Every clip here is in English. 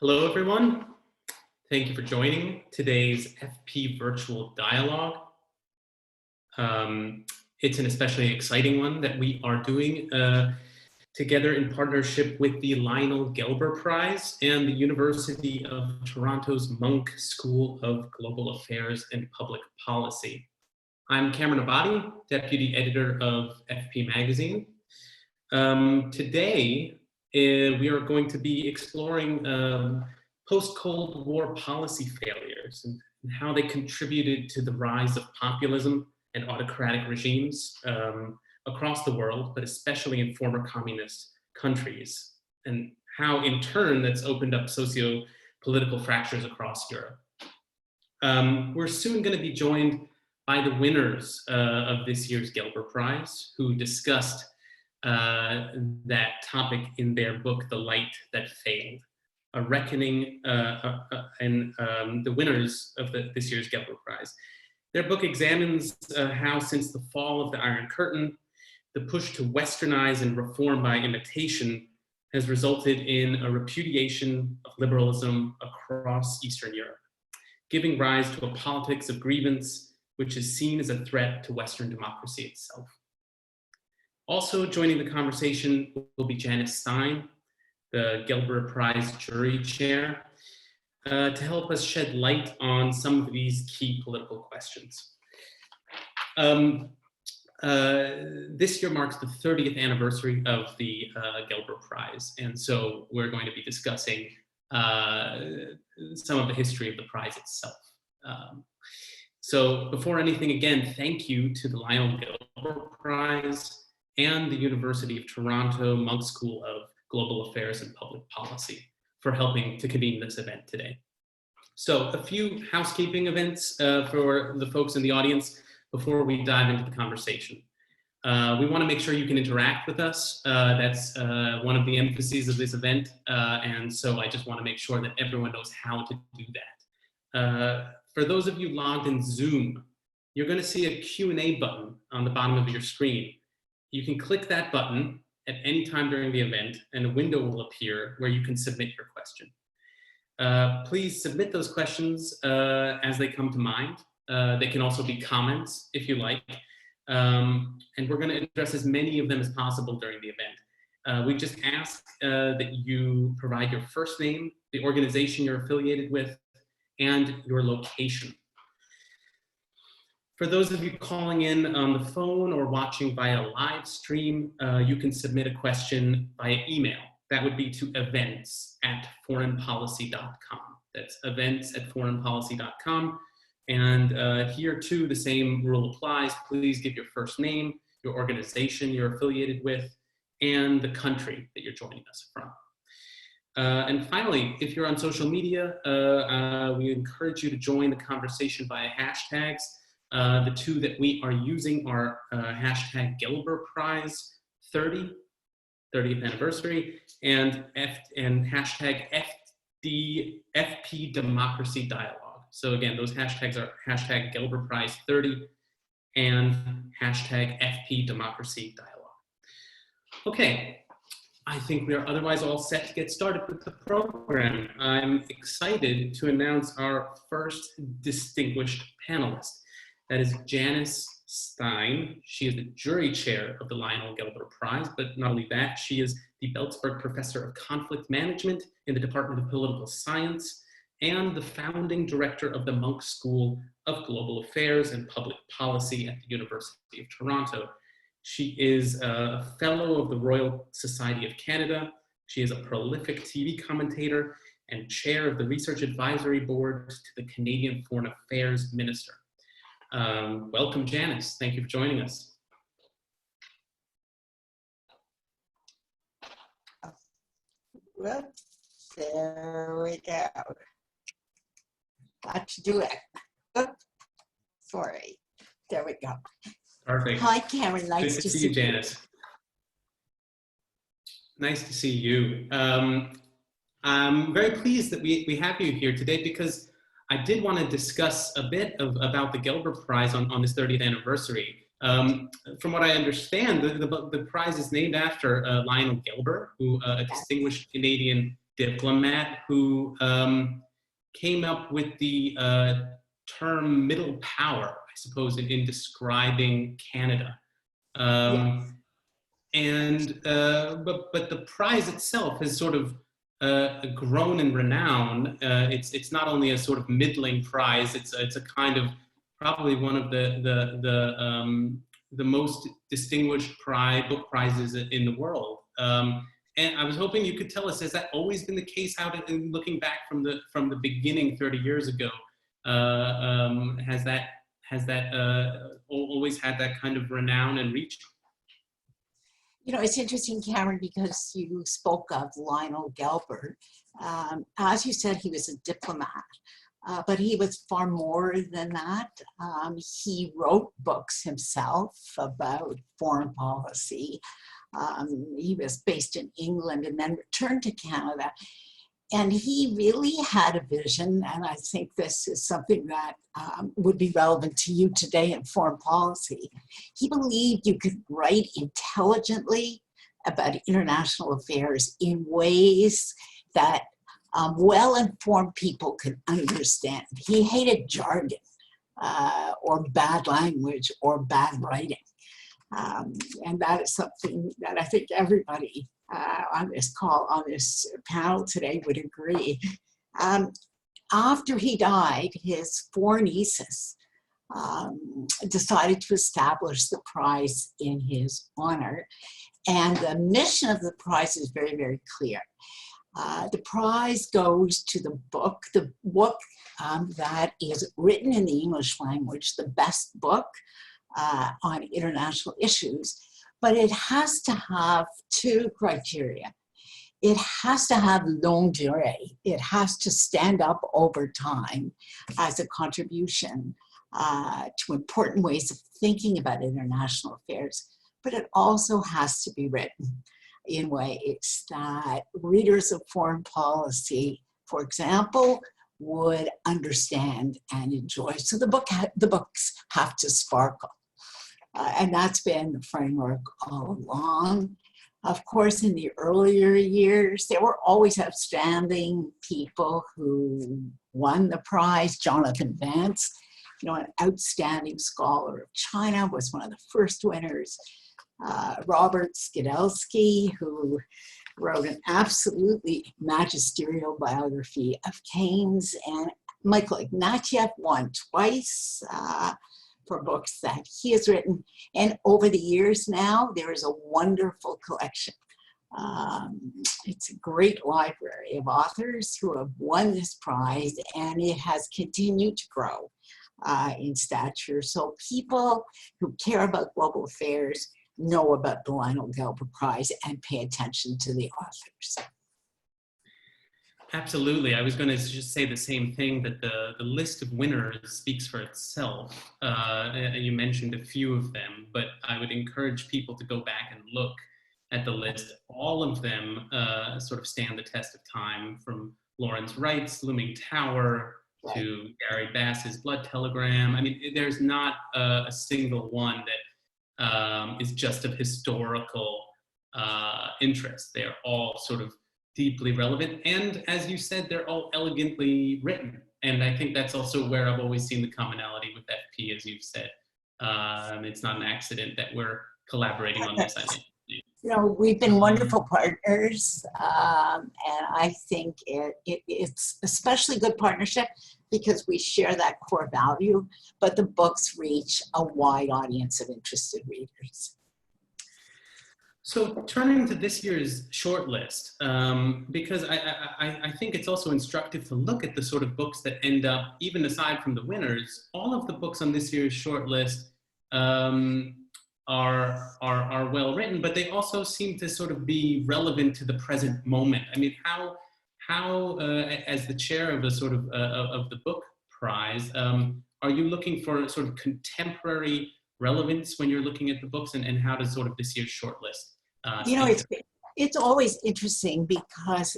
Hello, everyone. Thank you for joining today's FP Virtual Dialogue. It's an especially exciting one that we are doing together in partnership with the Lionel Gelber Prize and the University of Toronto's Munk School of Global Affairs and Public Policy. I'm Cameron Abadi, Deputy Editor of FP Magazine. Today, we are going to be exploring post-Cold War policy failures and how they contributed to the rise of populism and autocratic regimes across the world, but especially in former communist countries, and how in turn that's opened up socio-political fractures across Europe. We're soon going to be joined by the winners of this year's Gelber Prize, who discussed that topic in their book, The Light That Failed, a reckoning, and the winners of this year's Gelber Prize. Their book examines how, since the fall of the Iron Curtain, the push to westernize and reform by imitation has resulted in a repudiation of liberalism across Eastern Europe, giving rise to a politics of grievance, which is seen as a threat to Western democracy itself. Also joining the conversation will be Janice Stein, the Gelber Prize jury chair, to help us shed light on some of these key political questions. This year marks the 30th anniversary of the Gelber Prize, and so we're going to be discussing some of the history of the prize itself. So before anything, again, thank you to the Lionel Gelber Prize and the University of Toronto Munk School of Global Affairs and Public Policy for helping to convene this event today. So a few housekeeping events for the folks in the audience before we dive into the conversation. We want to make sure you can interact with us. That's one of the emphases of this event. And so I just want to make sure that everyone knows how to do that. For those of you logged in Zoom, you're going to see a Q&A button on the bottom of your screen. You can click that button at any time during the event, and a window will appear where you can submit your question. Please submit those questions as they come to mind. They can also be comments if you like. And we're going to address as many of them as possible during the event. We just ask that you provide your first name, the organization you're affiliated with, and your location. For those of you calling in on the phone or watching via live stream, you can submit a question via email. That would be to events@foreignpolicy.com. That's events@foreignpolicy.com. And here too, the same rule applies. Please give your first name, your organization you're affiliated with, and the country that you're joining us from. And finally, if you're on social media, we encourage you to join the conversation via hashtags. The two that we are using are hashtag Gelber Prize 30, 30th anniversary, and hashtag FP Democracy Dialogue. So again, those hashtags are hashtag Gelber Prize 30 and hashtag FP Democracy Dialogue. Okay, I think we are otherwise all set to get started with the program. I'm excited to announce our first distinguished panelist. That is Janice Stein. She is the jury chair of the Lionel Gelber Prize, but not only that, she is the Belzberg Professor of Conflict Management in the Department of Political Science and the founding director of the Munk School of Global Affairs and Public Policy at the University of Toronto. She is a fellow of the Royal Society of Canada. She is a prolific TV commentator and chair of the Research Advisory Board to the Canadian Foreign Affairs Minister. Welcome, Janice. Thank you for joining us. Well, there we go. Let's do it. Oops. Sorry. There we go. Perfect. Hi, Cameron. Nice to see you, Janice. Nice to see you. I'm very pleased that we have you here today because I did want to discuss a bit about the Gelber Prize on this 30th anniversary. From what I understand, the prize is named after Lionel Gelber, who a distinguished Canadian diplomat who came up with the term middle power, I suppose, in describing Canada. Yes. But the prize itself has sort of grown in renown. It's not only a sort of middling prize. It's a kind of probably one of the most distinguished book prizes in the world. And I was hoping you could tell us, has that always been the case? Looking back from the beginning 30 years ago, has that always had that kind of renown and reach? You know, it's interesting, Cameron, because you spoke of Lionel Gelber. As you said, he was a diplomat, but he was far more than that. He wrote books himself about foreign policy. He was based in England and then returned to Canada. And he really had a vision, and I think this is something that would be relevant to you today in foreign policy. He believed you could write intelligently about international affairs in ways that well-informed people could understand. He hated jargon or bad language or bad writing. And that is something that I think everybody on this panel today would agree. After he died, his four nieces decided to establish the prize in his honor. And the mission of the prize is very, very clear. The prize goes to the book that is written in the English language, the best book on international issues, but it has to have two criteria. It has to have longue durée. It has to stand up over time as a contribution to important ways of thinking about international affairs, but it also has to be written in ways that readers of foreign policy, for example, would understand and enjoy. So the books have to sparkle. And that's been the framework all along. Of course, in the earlier years, there were always outstanding people who won the prize. Jonathan Vance, you know, an outstanding scholar of China, was one of the first winners. Robert Skidelsky, who wrote an absolutely magisterial biography of Keynes, and Michael Ignatieff won twice for books that he has written. And over the years now, there is a wonderful collection. It's a great library of authors who have won this prize, and it has continued to grow in stature. So people who care about global affairs know about the Lionel Gelber Prize and pay attention to the authors. Absolutely. I was going to just say the same thing, that the list of winners speaks for itself. You mentioned a few of them, but I would encourage people to go back and look at the list. All of them sort of stand the test of time, from Lawrence Wright's Looming Tower to Gary Bass's Blood Telegram. I mean, there's not a single one that is just of historical interest. They're all sort of deeply relevant, and as you said, they're all elegantly written. And I think that's also where I've always seen the commonality with FP, as you've said. It's not an accident that we're collaborating on this. I think. You know, we've been wonderful partners, and I think it's especially good partnership because we share that core value, but the books reach a wide audience of interested readers. So turning to this year's shortlist, because I think it's also instructive to look at the sort of books that end up, even aside from the winners, all of the books on this year's shortlist are well written, but they also seem to sort of be relevant to the present moment. I mean, how as the chair of the sort of the book prize, are you looking for sort of contemporary relevance when you're looking at the books, and how does sort of this year's shortlist? You know, it's always interesting because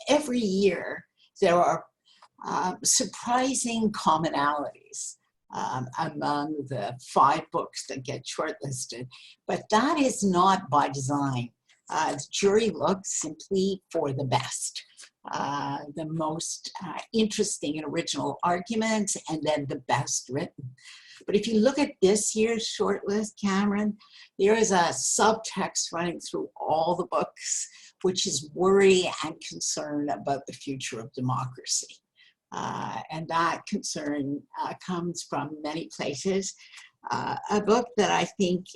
every year there are surprising commonalities among the 5 books that get shortlisted, but that is not by design. The jury looks simply for the best. the most interesting and original arguments, and then the best written. But if you look at this year's shortlist, Cameron, there is a subtext running through all the books, which is worry and concern about the future of democracy. And that concern comes from many places. A book that I think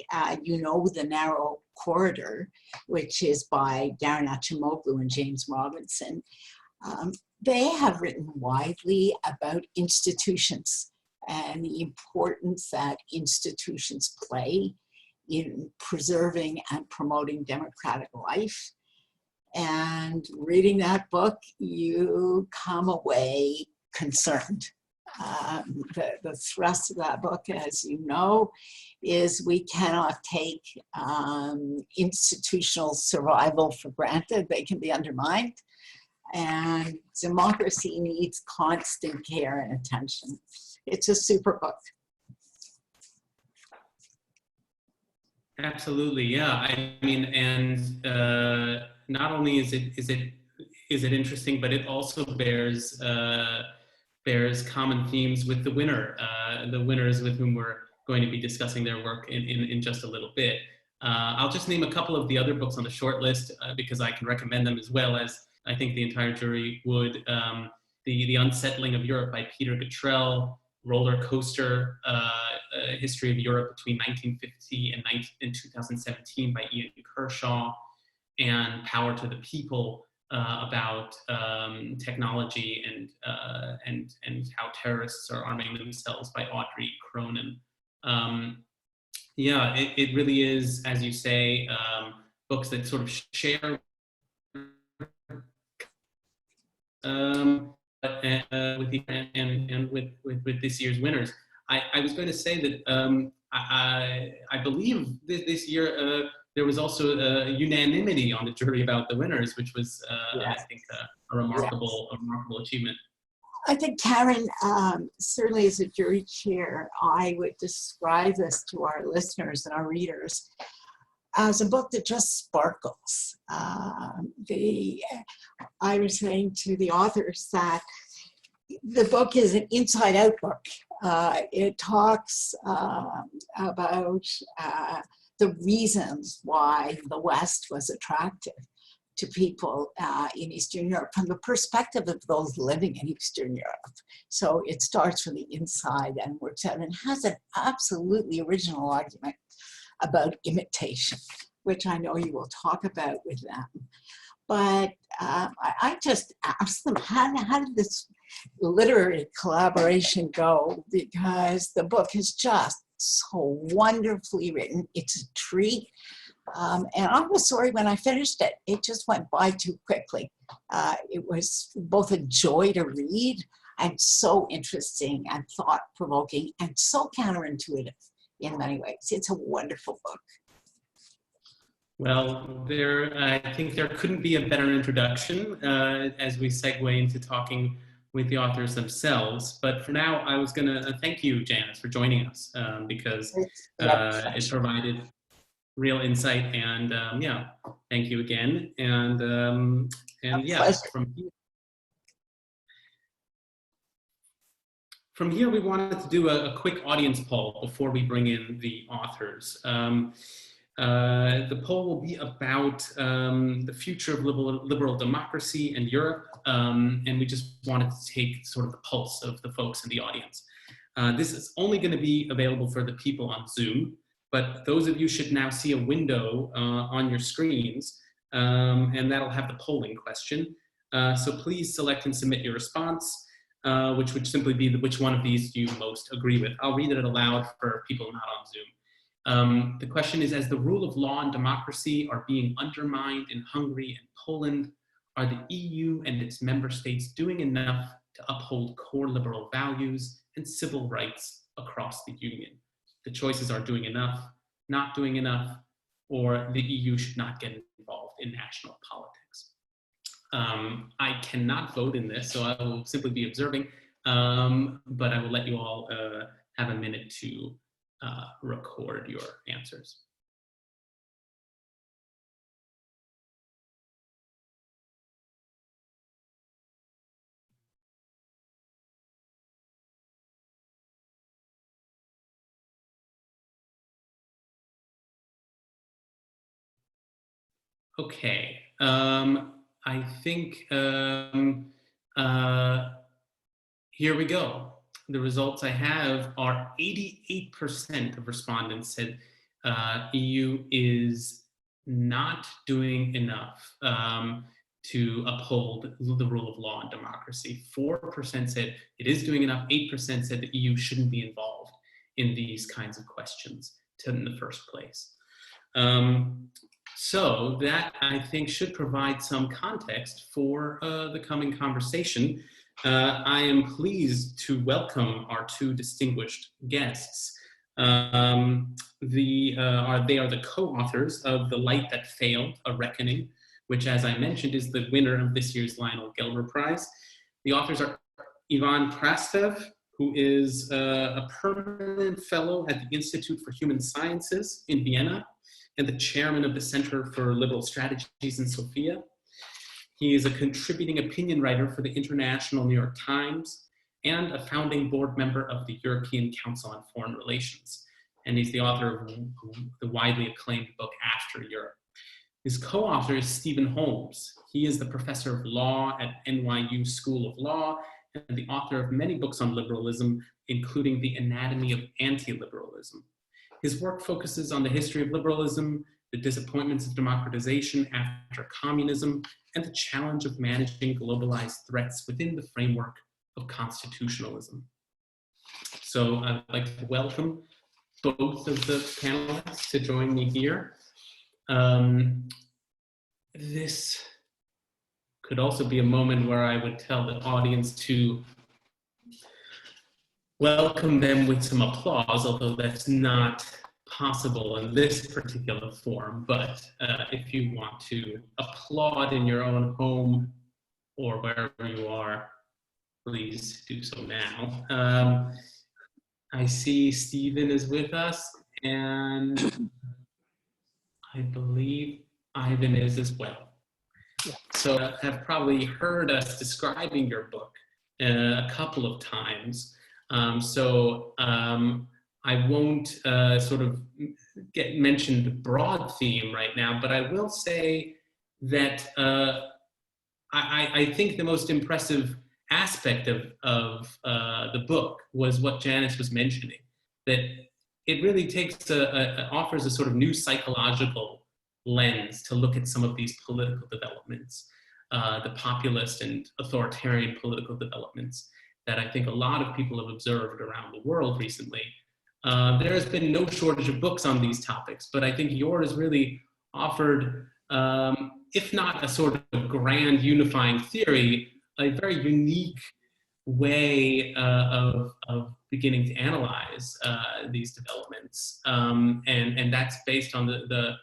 you know, The Narrow Corridor, which is by Darren Acemoglu and James Robinson. They have written widely about institutions and the importance that institutions play in preserving and promoting democratic life. And reading that book, you come away concerned. The thrust of that book, as you know, is we cannot take institutional survival for granted. They can be undermined. And democracy needs constant care and attention. It's a super book. Absolutely, yeah. I mean, and not only is it interesting, but it also bears common themes with the winners with whom we're going to be discussing their work in just a little bit. I'll just name a couple of the other books on the short list because I can recommend them as well as I think the entire jury would. The Unsettling of Europe by Peter Gatrell, Roller Coaster, History of Europe between 1950 and 2017 by Ian Kershaw, and Power to the People about technology and how terrorists are arming themselves by Audrey Cronin. Yeah, it really is, as you say, books that sort of share with this year's winners. I was going to say that I believe this year there was also unanimity on the jury about the winners, which was yes. I think a remarkable achievement. I think, Karen, certainly as a jury chair, I would describe this to our listeners and our readers as a book that just sparkles. I was saying to the authors that the book is an inside-out book. It talks about the reasons why the West was attractive to people in Eastern Europe from the perspective of those living in Eastern Europe. So it starts from the inside and works out and has an absolutely original argument about imitation, which I know you will talk about with them. But I just asked them, how did this literary collaboration go? Because the book is just so wonderfully written. It's a treat. And I was sorry when I finished it. It just went by too quickly. It was both a joy to read and so interesting and thought-provoking and so counterintuitive in many ways. It's a wonderful book. Well, I think there couldn't be a better introduction as we segue into talking with the authors themselves. But for now, I was going to thank you, Janice, for joining us because it provided real insight. And yeah, thank you again. And yeah, from here, we wanted to do a quick audience poll before we bring in the authors. The poll will be about the future of liberal democracy in Europe, and we just wanted to take sort of the pulse of the folks in the audience. This is only going to be available for the people on Zoom, but those of you should now see a window on your screens, and that'll have the polling question. So please select and submit your response, which would simply be which one of these do you most agree with. I'll read it aloud for people not on Zoom. The question is, as the rule of law and democracy are being undermined in Hungary and Poland, are the EU and its member states doing enough to uphold core liberal values and civil rights across the Union? The choices are doing enough, not doing enough, or the EU should not get involved in national politics. I cannot vote in this, so I will simply be observing, but I will let you all have a minute to record your answers. Okay. I think here we go. The results I have are 88% of respondents said EU is not doing enough to uphold the rule of law and democracy. 4% said it is doing enough. 8% said the EU shouldn't be involved in these kinds of questions in the first place. So that, I think, should provide some context for the coming conversation. I am pleased to welcome our two distinguished guests. They are the co-authors of The Light That Failed, A Reckoning, which, as I mentioned, is the winner of this year's Lionel Gelber Prize. The authors are IvanKrastev, who is a permanent fellow at the Institute for Human Sciences in Vienna, and the chairman of the Center for Liberal Strategies in Sofia. He is a contributing opinion writer for the International New York Times and a founding board member of the European Council on Foreign Relations. And he's the author of the widely acclaimed book, After Europe. His co-author is Stephen Holmes. He is the professor of law at NYU School of Law and the author of many books on liberalism, including The Anatomy of Anti-Liberalism. His work focuses on the history of liberalism, the disappointments of democratization after communism, and the challenge of managing globalized threats within the framework of constitutionalism. So I'd like to welcome both of the panelists to join me here. This could also be a moment where I would tell the audience to welcome them with some applause, although that's not possible in this particular form. But if you want to applaud in your own home or wherever you are, please do so now. I see Stephen is with us, and I believe Ivan is as well. Yeah. So have probably heard us describing your book a couple of times. I won't sort of mention the broad theme right now, but I will say that I think the most impressive aspect of the book was what Janice was mentioning, that it really offers a sort of new psychological lens to look at some of these political developments, the populist and authoritarian political developments that I think a lot of people have observed around the world recently. There has been no shortage of books on these topics, but I think yours really offered, if not a sort of grand unifying theory, a very unique way of beginning to analyze these developments. And that's based on the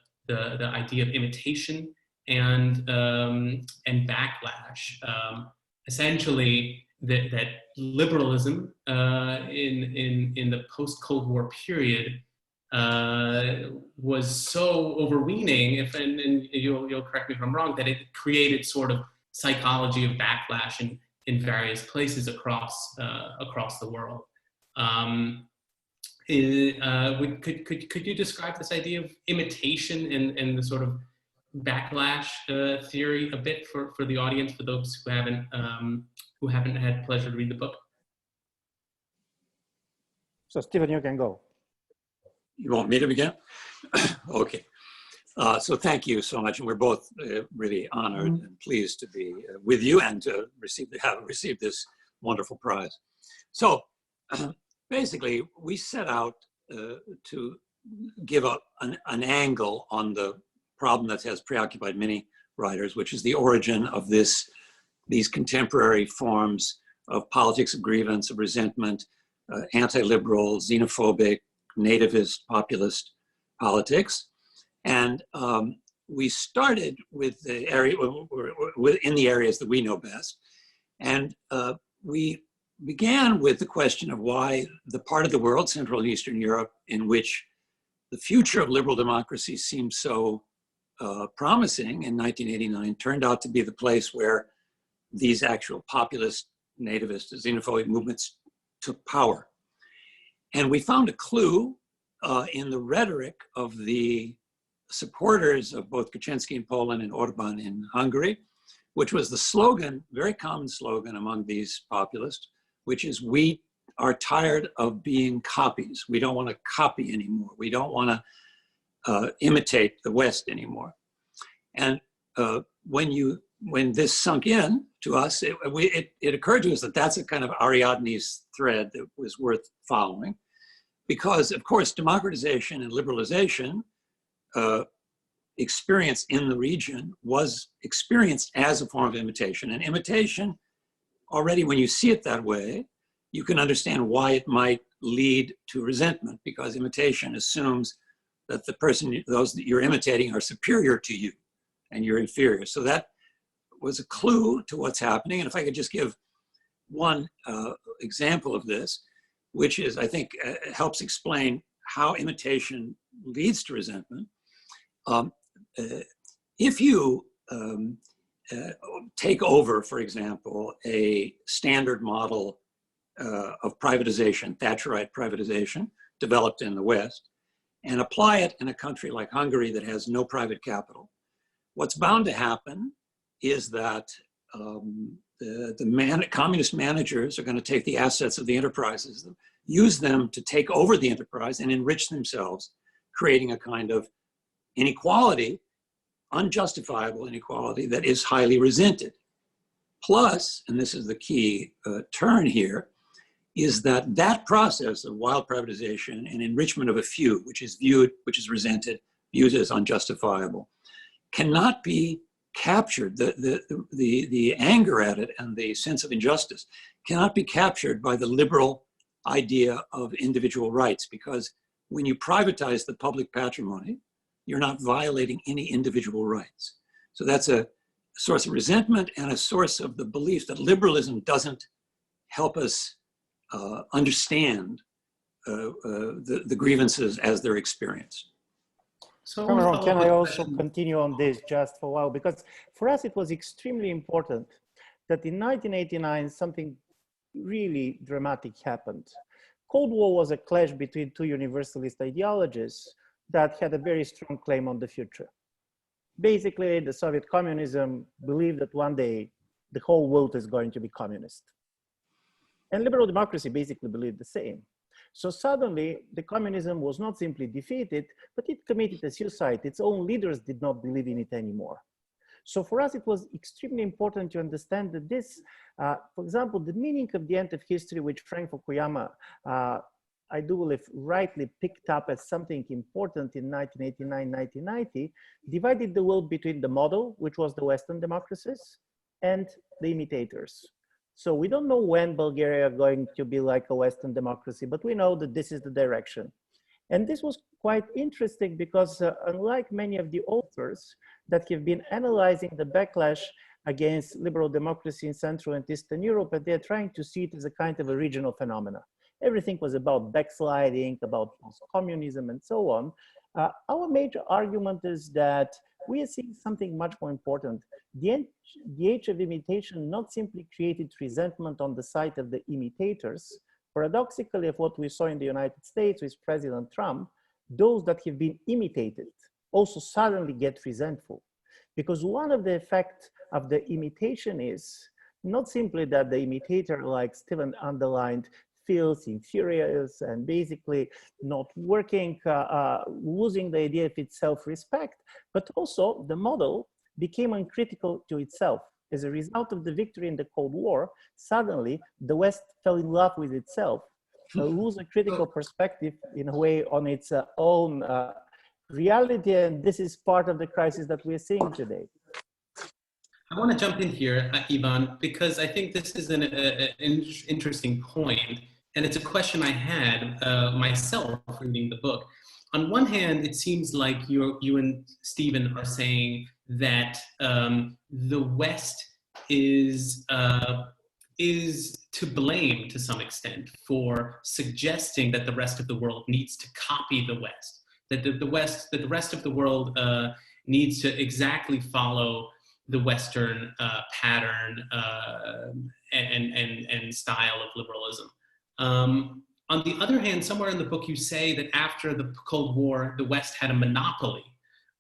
idea of imitation and backlash. Essentially, that liberalism in the post-Cold War period was so overweening, and you'll correct me if I'm wrong, that it created sort of psychology of backlash in various places across the world. Could you describe this idea of imitation and the sort of backlash theory a bit for the audience, for those who haven't had pleasure to read the book? So Stephen, you can go. You want me to begin? Okay. So thank you so much, and we're both really honored and pleased to be with you and to have received this wonderful prize. So basically, we set out to give an angle on the problem that has preoccupied many writers, which is the origin of these contemporary forms of politics of grievance, of resentment, anti-liberal, xenophobic, nativist, populist politics. And we started with the area, in the areas that we know best. And we began with the question of why the part of the world, Central and Eastern Europe, in which the future of liberal democracy seemed so promising in 1989, turned out to be the place where these actual populist, nativist, xenophobic movements took power. And we found a clue in the rhetoric of the supporters of both Kaczynski in Poland and Orban in Hungary, which was the slogan, very common slogan among these populists, which is, we are tired of being copies. We don't want to copy anymore. We don't want to imitate the West anymore. And when this sunk in to us, it occurred to us that that's a kind of Ariadne's thread that was worth following, because of course democratization and liberalization experience in the region was experienced as a form of imitation. And imitation, already when you see it that way, you can understand why it might lead to resentment, because imitation assumes that the person, those that you're imitating, are superior to you and you're inferior. So that was a clue to what's happening. And if I could just give one example of this, which is, I think, helps explain how imitation leads to resentment. If you take over, for example, a standard model of privatization, Thatcherite privatization, developed in the West, and apply it in a country like Hungary that has no private capital, what's bound to happen is that communist managers are going to take the assets of the enterprises, use them to take over the enterprise and enrich themselves, creating a kind of inequality, unjustifiable inequality that is highly resented. Plus, and this is the key turn here, is that that process of wild privatization and enrichment of a few, which is resented, viewed as unjustifiable, cannot be captured. The anger at it and the sense of injustice cannot be captured by the liberal idea of individual rights, because when you privatize the public patrimony, you're not violating any individual rights. So that's a source of resentment and a source of the belief that liberalism doesn't help us understand the grievances as they're experienced. So Cameron, can I also continue on this just for a while? Because for us, it was extremely important that in 1989, something really dramatic happened. Cold War was a clash between two universalist ideologies that had a very strong claim on the future. Basically, the Soviet communism believed that one day the whole world is going to be communist. And liberal democracy basically believed the same. So suddenly, the communism was not simply defeated, but it committed a suicide. Its own leaders did not believe in it anymore. So for us, it was extremely important to understand that this, for example, the meaning of the end of history, which Frank Fukuyama, I do believe, rightly picked up as something important in 1989, 1990, divided the world between the model, which was the Western democracies, and the imitators. So we don't know when Bulgaria is going to be like a Western democracy, but we know that this is the direction. And this was quite interesting because unlike many of the authors that have been analyzing the backlash against liberal democracy in Central and Eastern Europe, they're trying to see it as a kind of a regional phenomena. Everything was about backsliding, about post-communism and so on. Our major argument is that we are seeing something much more important. The age of imitation not simply created resentment on the side of the imitators. Paradoxically, of what we saw in the United States with President Trump, those that have been imitated also suddenly get resentful. Because one of the effects of the imitation is not simply that the imitator, like Stephen underlined, feels inferior and basically not working, losing the idea of its self-respect, but also the model became uncritical to itself. As a result of the victory in the Cold War, suddenly the West fell in love with itself, lose a critical perspective in a way on its own reality, and this is part of the crisis that we're seeing today. I want to jump in here, Ivan, because I think this is an interesting point, and it's a question I had myself reading the book. On one hand, it seems like you and Stephen are saying that the West is to blame to some extent for suggesting that the rest of the world needs to copy the West, that the rest of the world needs to exactly follow the Western pattern and style of liberalism. On the other hand, somewhere in the book you say that after the Cold War, the West had a monopoly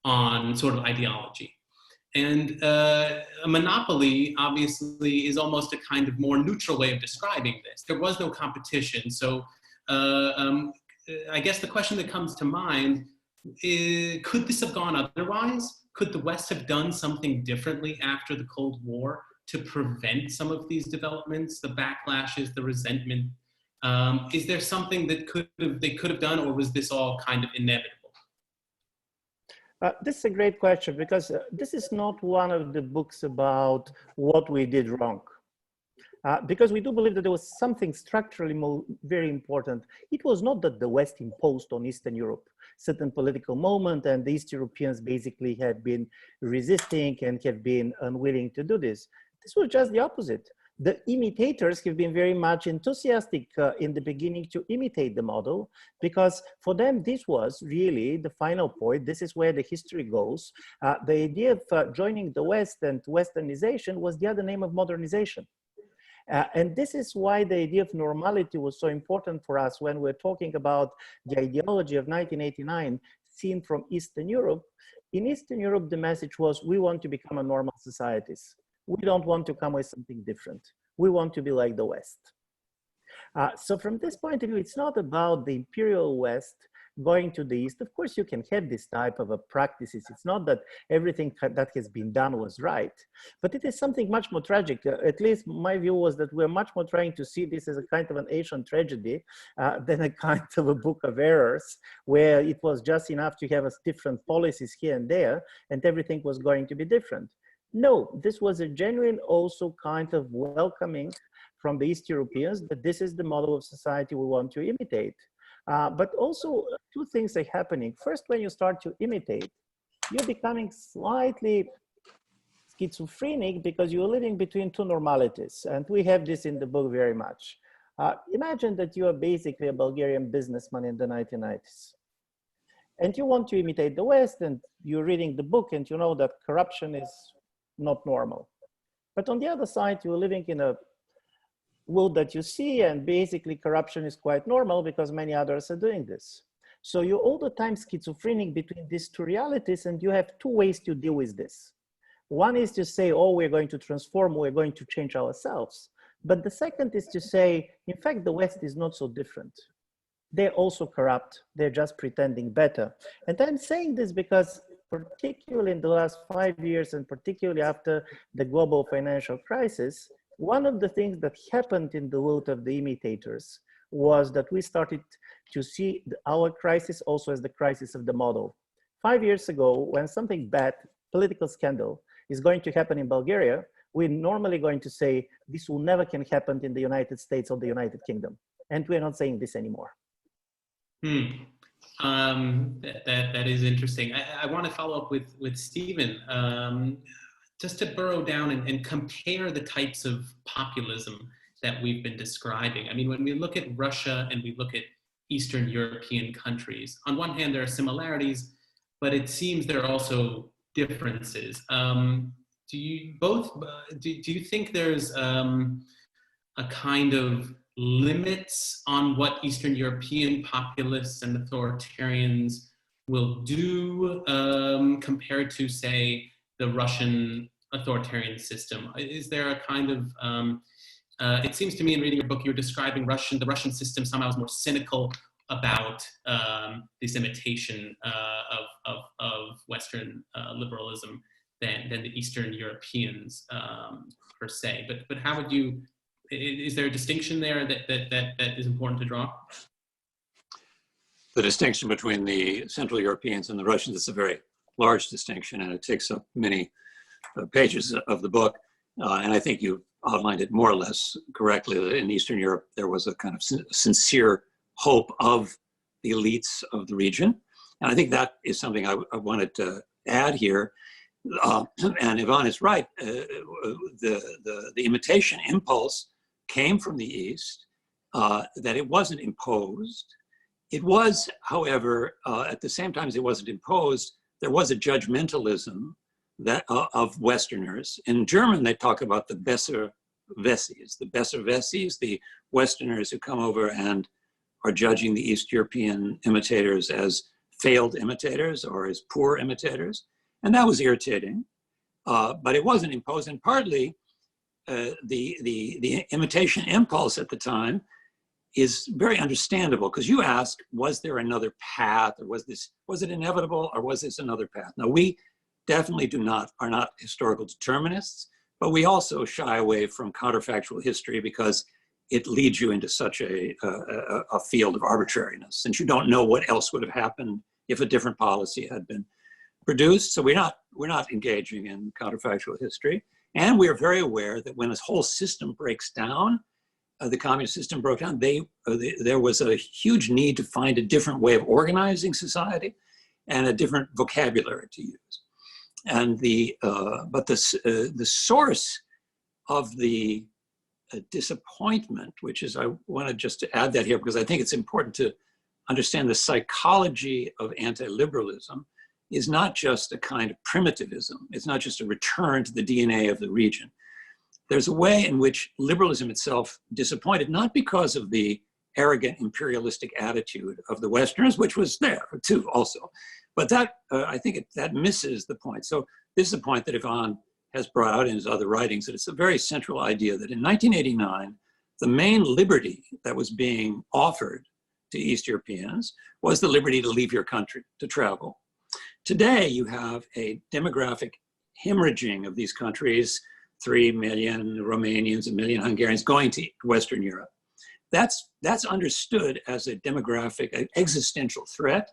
on sort of ideology. And a monopoly, obviously, is almost a kind of more neutral way of describing this. There was no competition. So I guess the question that comes to mind is, could this have gone otherwise? Could the West have done something differently after the Cold War to prevent some of these developments, the backlashes, the resentment? Is there something that they could have done, or was this all kind of inevitable? This is a great question, because this is not one of the books about what we did wrong. Because we do believe that there was something structurally very important. It was not that the West imposed on Eastern Europe certain political moment and the East Europeans basically had been resisting and have been unwilling to do this. This was just the opposite. The imitators have been very much enthusiastic in the beginning to imitate the model, because for them this was really the final point. This is where the history goes. The idea of joining the West and Westernization was the other name of modernization. And this is why the idea of normality was so important for us when we're talking about the ideology of 1989 seen from Eastern Europe. In Eastern Europe, the message was, we want to become a normal societies. We don't want to come with something different. We want to be like the West. So from this point of view, it's not about the imperial West going to the East. Of course, you can have this type of practices. It's not that everything that has been done was right, but it is something much more tragic. At least my view was that we're much more trying to see this as a kind of an Asian tragedy than a kind of a book of errors, where it was just enough to have different policies here and there, and everything was going to be different. No, this was a genuine also kind of welcoming from the East Europeans that this is the model of society we want to imitate. But also two things are happening. First, when you start to imitate, you're becoming slightly schizophrenic because you're living between two normalities. And we have this in the book very much. Imagine that you are basically a Bulgarian businessman in the 1990s. And you want to imitate the West, and you're reading the book and you know that corruption is not normal. But on the other side, you're living in a world that you see, and basically corruption is quite normal because many others are doing this. So you're all the time schizophrenic between these two realities, and you have two ways to deal with this. One is to say, oh, we're going to transform, we're going to change ourselves. But the second is to say, in fact, the West is not so different. They're also corrupt, they're just pretending better. And I'm saying this because particularly in the last 5 years, and particularly after the global financial crisis, one of the things that happened in the world of the imitators was that we started to see our crisis also as the crisis of the model. 5 years ago, when something bad, political scandal, is going to happen in Bulgaria, we're normally going to say, this will never can happen in the United States or the United Kingdom. And we're not saying this anymore. That is interesting. I want to follow up with Stephen, just to burrow down and compare the types of populism that we've been describing. I mean, when we look at Russia and we look at Eastern European countries, on one hand, there are similarities, but it seems there are also differences. Do you think there's a kind of limits on what Eastern European populists and authoritarians will do compared to, say, the Russian authoritarian system? Is there a kind of, it seems to me in reading your book, you're describing the Russian system somehow is more cynical about this imitation of Western liberalism than the Eastern Europeans per se. But how would you, is there a distinction there that is important to draw? The distinction between the Central Europeans and the Russians is a very large distinction, and it takes up many pages of the book. And I think you outlined it more or less correctly, that in Eastern Europe, there was a kind of sincere hope of the elites of the region. And I think that is something I wanted to add here. And Ivan is right. The imitation impulse came from the East, that it wasn't imposed. It was, however, at the same time as it wasn't imposed, there was a judgmentalism that of Westerners. In German, they talk about the Besserwessis, the Westerners who come over and are judging the East European imitators as failed imitators or as poor imitators. And that was irritating, but it wasn't imposed. And partly the imitation impulse at the time is very understandable, because you ask, was there another path, or was it inevitable, or was this another path? Now, we definitely are not historical determinists, but we also shy away from counterfactual history because it leads you into such a field of arbitrariness, since you don't know what else would have happened if a different policy had been produced. So we're not engaging in counterfactual history. And we're very aware that when this whole system breaks down, the communist system broke down, there was a huge need to find a different way of organizing society and a different vocabulary to use. And but the source of the disappointment, which is, I wanted just to add that here because I think it's important to understand the psychology of anti-liberalism is not just a kind of primitivism. It's not just a return to the DNA of the region. There's a way in which liberalism itself disappointed, not because of the arrogant imperialistic attitude of the Westerners, which was there too also, but that, I think that misses the point. So this is a point that Ivan has brought out in his other writings, that it's a very central idea that in 1989, the main liberty that was being offered to East Europeans was the liberty to leave your country, to travel. Today, you have a demographic hemorrhaging of these countries, 3 million Romanians, 1 million Hungarians going to Western Europe. That's understood as a demographic, an existential threat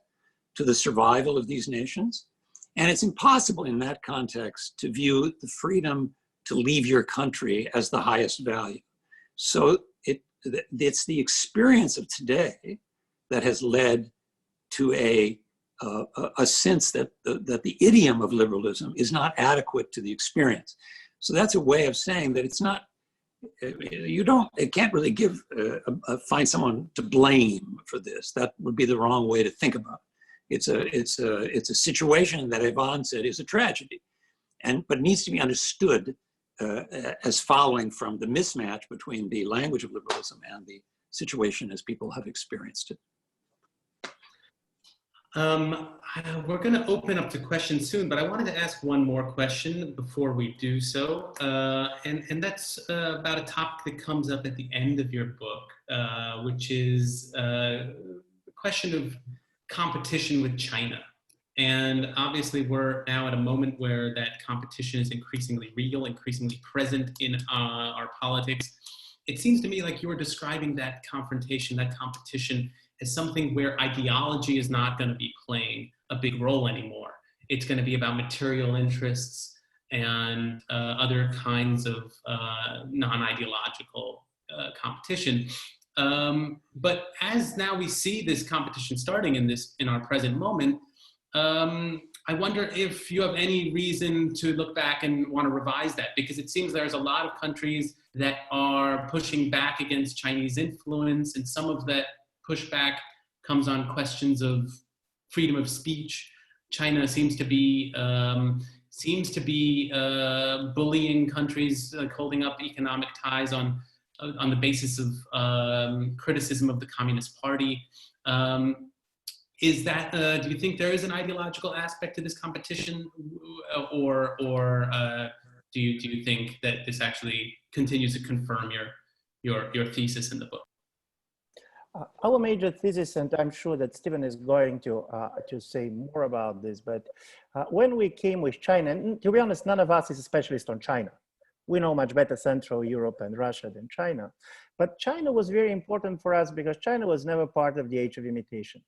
to the survival of these nations. And it's impossible in that context to view the freedom to leave your country as the highest value. So it's the experience of today that has led to a sense that the idiom of liberalism is not adequate to the experience. So that's a way of saying that it's not, it can't really find someone to blame for this. That would be the wrong way to think about it. It's a situation that Ivan said is a tragedy, but needs to be understood as following from the mismatch between the language of liberalism and the situation as people have experienced it. We're going to open up to questions soon, but I wanted to ask one more question before we do so, and that's about a topic that comes up at the end of your book, which is the question of competition with China. And obviously we're now at a moment where that competition is increasingly real, increasingly present in our politics. It seems to me like you were describing that confrontation, that competition, as something where ideology is not going to be playing a big role anymore. It's going to be about material interests and other kinds of non-ideological competition. But as now we see this competition starting in our present moment, I wonder if you have any reason to look back and want to revise that, because it seems there's a lot of countries that are pushing back against Chinese influence, and some of that pushback comes on questions of freedom of speech. China seems to be bullying countries, like holding up economic ties on the basis of criticism of the Communist Party. Is that, do you think there is an ideological aspect to this competition, or do you think that this actually continues to confirm your thesis in the book? Our major thesis, and I'm sure that Stephen is going to say more about this, but when we came with China, and to be honest, none of us is a specialist on China. We know much better Central Europe and Russia than China. But China was very important for us because China was never part of the age of imitation.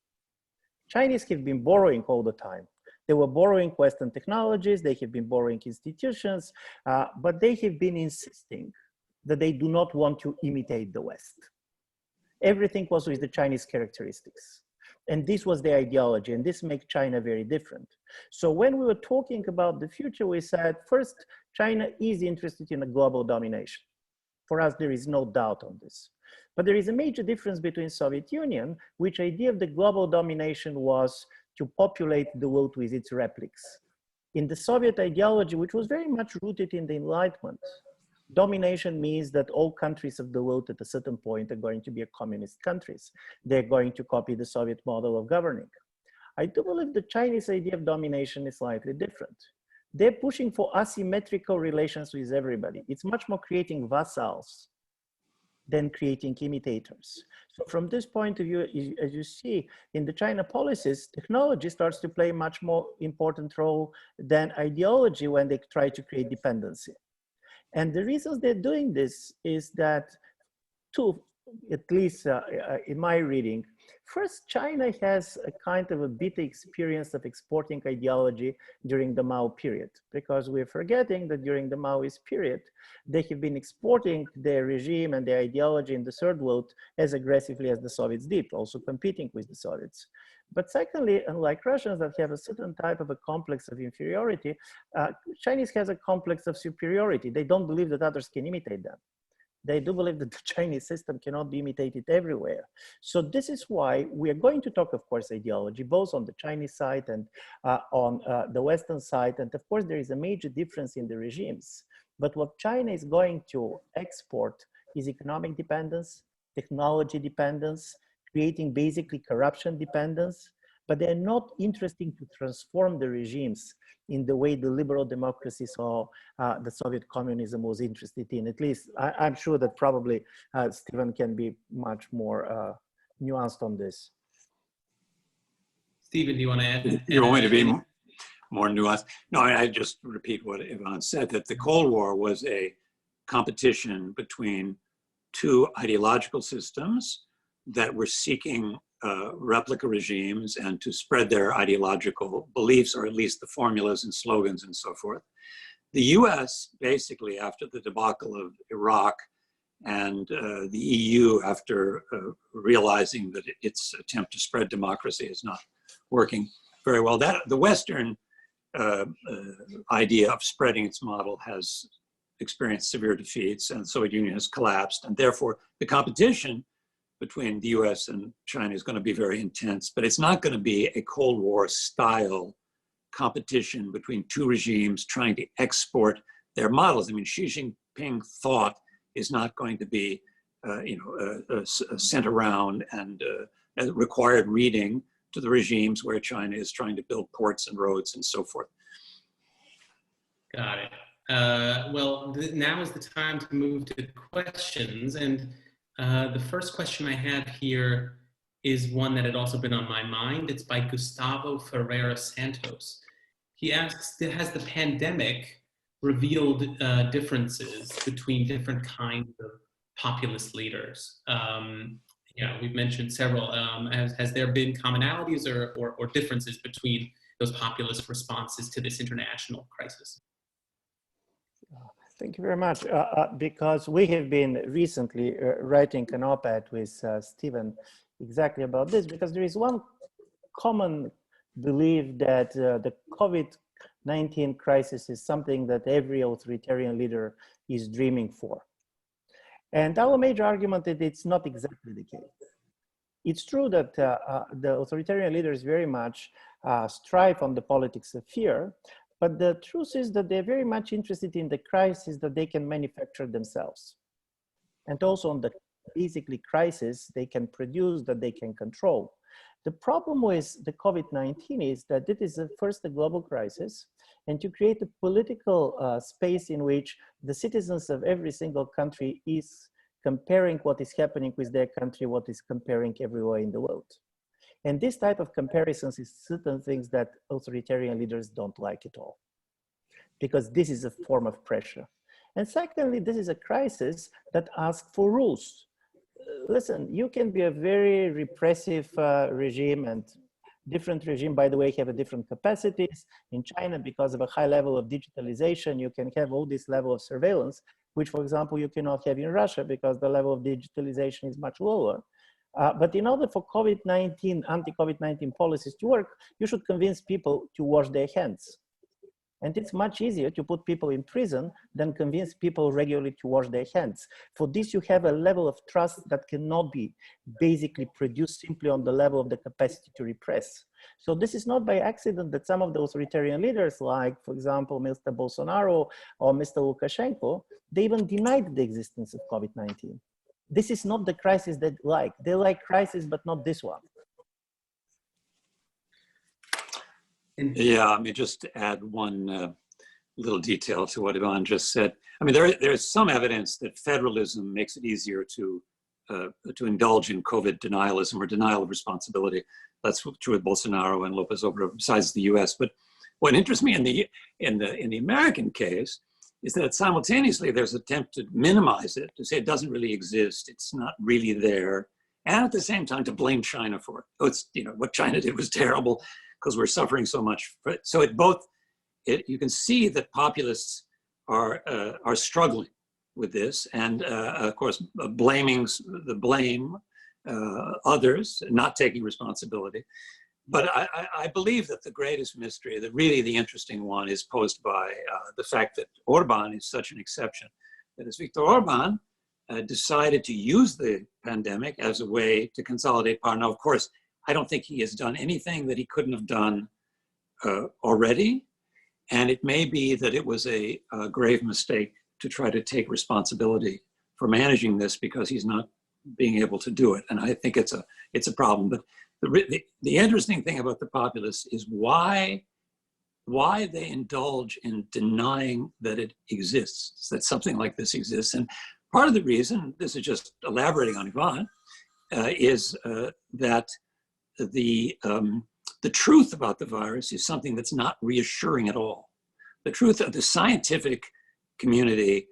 Chinese have been borrowing all the time. They were borrowing Western technologies, they have been borrowing institutions, but they have been insisting that they do not want to imitate the West. Everything was with the Chinese characteristics. And this was the ideology, and this makes China very different. So when we were talking about the future, we said, first, China is interested in a global domination. For us, there is no doubt on this. But there is a major difference between Soviet Union, which idea of the global domination was to populate the world with its replics. In the Soviet ideology, which was very much rooted in the Enlightenment, domination means that all countries of the world at a certain point are going to be communist countries. They're going to copy the Soviet model of governing. I do believe the Chinese idea of domination is slightly different. They're pushing for asymmetrical relations with everybody. It's much more creating vassals than creating imitators. So from this point of view, as you see in the China policies, technology starts to play a much more important role than ideology when they try to create dependency. And the reasons they're doing this is that two, at least in my reading. First, China has a kind of a bitter experience of exporting ideology during the Mao period, because we're forgetting that during the Maoist period, they have been exporting their regime and their ideology in the third world as aggressively as the Soviets did, also competing with the Soviets. But secondly, unlike Russians that have a certain type of a complex of inferiority, Chinese has a complex of superiority. They don't believe that others can imitate them. They do believe that the Chinese system cannot be imitated everywhere. So this is why we are going to talk, of course, ideology, both on the Chinese side and on the Western side. And of course, there is a major difference in the regimes. But what China is going to export is economic dependence, technology dependence, creating basically corruption dependence, but they're not interested to transform the regimes in the way the liberal democracies or the Soviet communism was interested in. At least I'm sure that probably Stephen can be much more nuanced on this. Stephen, do you want to add? You want me to be more nuanced? No, I just repeat what Ivan said, that the Cold War was a competition between two ideological systems that were seeking replica regimes and to spread their ideological beliefs, or at least the formulas and slogans and so forth. The US, basically after the debacle of Iraq and the EU, after realizing that its attempt to spread democracy is not working very well, that the Western idea of spreading its model has experienced severe defeats, and the Soviet Union has collapsed, and therefore the competition between the US and China is going to be very intense, but it's not going to be a Cold War style competition between two regimes trying to export their models. I mean, Xi Jinping thought is not going to be, sent around and required reading to the regimes where China is trying to build ports and roads and so forth. Got it. Well, now is the time to move to questions. And the first question I have here is one that had also been on my mind. It's by Gustavo Ferreira Santos. He asks, has the pandemic revealed differences between different kinds of populist leaders? Yeah, we've mentioned several. Has there been commonalities or differences between those populist responses to this international crisis? Thank you very much. Because we have been recently writing an op-ed with Stephen exactly about this, because there is one common belief that the COVID-19 crisis is something that every authoritarian leader is dreaming for. And our major argument is it's not exactly the case. It's true that the authoritarian leaders very much strive on the politics of fear, but the truth is that they're very much interested in the crisis that they can manufacture themselves. And also on the basically crisis they can produce, that they can control. The problem with the COVID-19 is that it is first a global crisis, and to create a political space in which the citizens of every single country is comparing what is happening with their country, what is comparing everywhere in the world. And this type of comparisons is certain things that authoritarian leaders don't like at all, because this is a form of pressure. And secondly, this is a crisis that asks for rules. Listen, you can be a very repressive regime, and different regime, by the way, have a different capacities. In China, because of a high level of digitalization, you can have all this level of surveillance, which, for example, you cannot have in Russia because the level of digitalization is much lower. But in order for COVID-19, anti-COVID-19 policies to work, you should convince people to wash their hands. And it's much easier to put people in prison than convince people regularly to wash their hands. For this, you have a level of trust that cannot be basically produced simply on the level of the capacity to repress. So this is not by accident that some of the authoritarian leaders, like, for example, Mr. Bolsonaro or Mr. Lukashenko, they even denied the existence of COVID-19. This is not the crisis they like. They like crisis, but not this one. Yeah, I mean, just to add one little detail to what Ivan just said. I mean, there's some evidence that federalism makes it easier to indulge in COVID denialism or denial of responsibility. That's true with Bolsonaro and Lopez Obrador, besides the U.S. But what interests me in the American case is that simultaneously there's an attempt to minimize it, to say it doesn't really exist, it's not really there, and at the same time to blame China for it. Oh, it's, you know, what China did was terrible because we're suffering so much. So you can see that populists are struggling with this, and of course blame others, not taking responsibility. But I believe that the greatest mystery, that really the interesting one, is posed by the fact that Orban is such an exception. That is, Viktor Orban decided to use the pandemic as a way to consolidate power. Now, of course, I don't think he has done anything that he couldn't have done already. And it may be that it was a grave mistake to try to take responsibility for managing this because he's not being able to do it. And I think it's a problem. But the interesting thing about the populists is why they indulge in denying that it exists, that something like this exists. And part of the reason, this is just elaborating on Ivan, is that the truth about the virus is something that's not reassuring at all. The truth of the scientific community,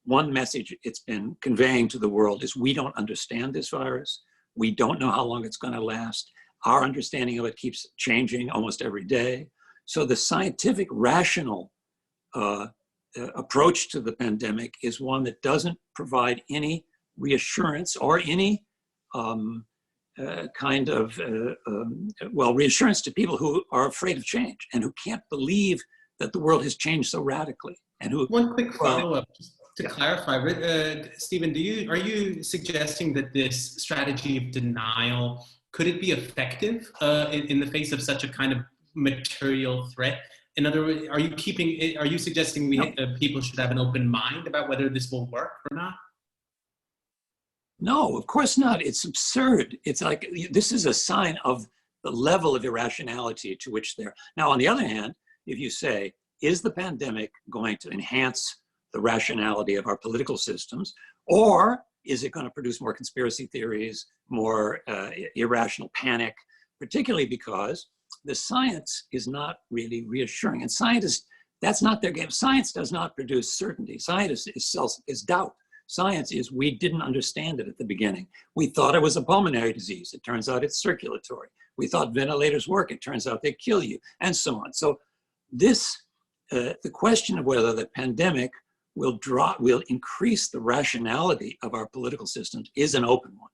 one message it's been conveying to the world is we don't understand this virus. We don't know how long it's going to last. Our understanding of it keeps changing almost every day. So the scientific, rational approach to the pandemic is one that doesn't provide any reassurance or any reassurance to people who are afraid of change and who can't believe that the world has changed so radically. And who one quick follow-up, just to clarify, Stephen, are you suggesting that this strategy of denial, could it be effective in the face of such a kind of material threat? In other words, are you suggesting people should have an open mind about whether this will work or not? No, of course not. It's absurd. It's like, this is a sign of the level of irrationality to which they're. Now, on the other hand, if you say, is the pandemic going to enhance the rationality of our political systems, or is it going to produce more conspiracy theories, more irrational panic, particularly because the science is not really reassuring. And scientists, that's not their game. Science does not produce certainty. Science is doubt. Science is, we didn't understand it at the beginning. We thought it was a pulmonary disease. It turns out it's circulatory. We thought ventilators work. It turns out they kill you, and so on. So this, the question of whether the pandemic will increase the rationality of our political systems is an open one.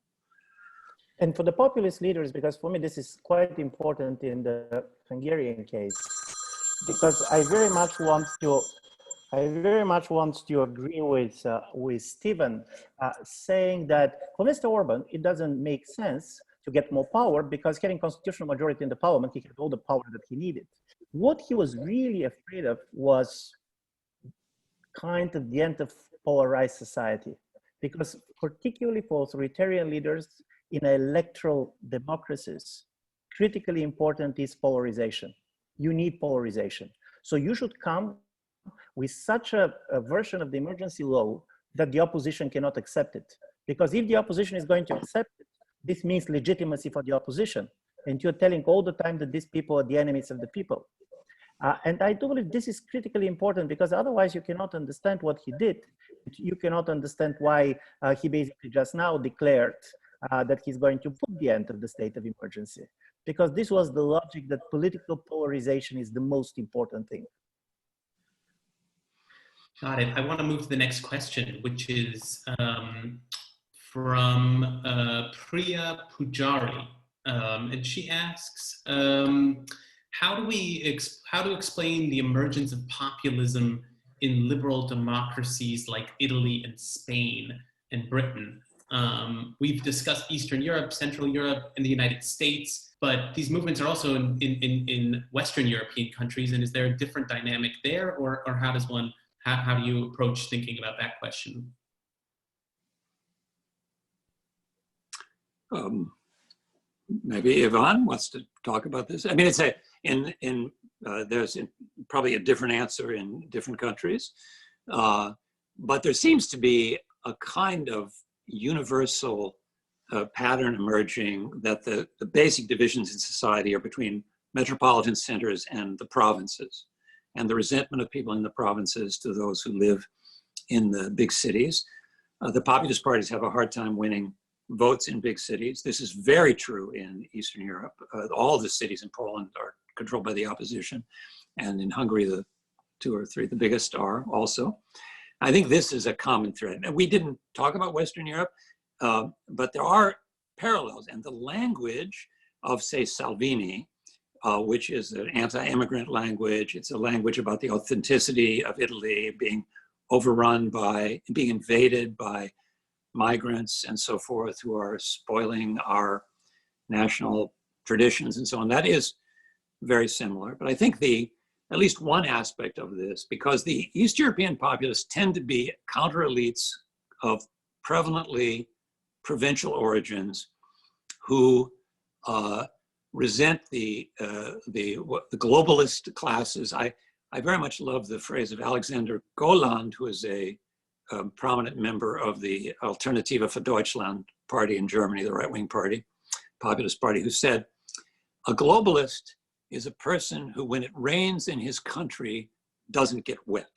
And for the populist leaders, because for me this is quite important in the Hungarian case, because I very much want to agree with Stephen, saying that for Mr. Orban, it doesn't make sense to get more power because getting constitutional majority in the parliament, he had all the power that he needed. What he was really afraid of was kind of the end of polarized society, because particularly for authoritarian leaders in electoral democracies, critically important is polarization. You need polarization. So you should come with such a version of the emergency law that the opposition cannot accept it. Because if the opposition is going to accept it, this means legitimacy for the opposition. And you're telling all the time that these people are the enemies of the people. And I do believe this is critically important, because otherwise you cannot understand what he did. You cannot understand why he basically just now declared that he's going to put the end of the state of emergency, because this was the logic that political polarization is the most important thing. Got it. I want to move to the next question, which is from Priya Pujari. And she asks, how to explain the emergence of populism in liberal democracies like Italy and Spain and Britain? We've discussed Eastern Europe, Central Europe, and the United States, but these movements are also in Western European countries. And is there a different dynamic there, or how do you approach thinking about that question? Maybe Ivan wants to talk about this. I mean, in There's probably a different answer in different countries. But there seems to be a kind of universal pattern emerging that the basic divisions in society are between metropolitan centers and the provinces, and the resentment of people in the provinces to those who live in the big cities. The populist parties have a hard time winning votes in big cities. This is very true in Eastern Europe. All the cities in Poland are controlled by the opposition, and in Hungary, the 2 or 3, the biggest are also. I think this is a common thread. And we didn't talk about Western Europe, but there are parallels. And the language of, say, Salvini, which is an anti-immigrant language, it's a language about the authenticity of Italy being overrun by, being invaded by migrants and so forth who are spoiling our national traditions and so on. That is very similar. But I think at least one aspect of this, because the East European populists tend to be counter elites of prevalently provincial origins who resent the globalist classes. I very much love the phrase of Alexander Goland, who is a prominent member of the Alternative für Deutschland party in Germany, the right-wing party, populist party, who said, a globalist is a person who, when it rains in his country, doesn't get wet.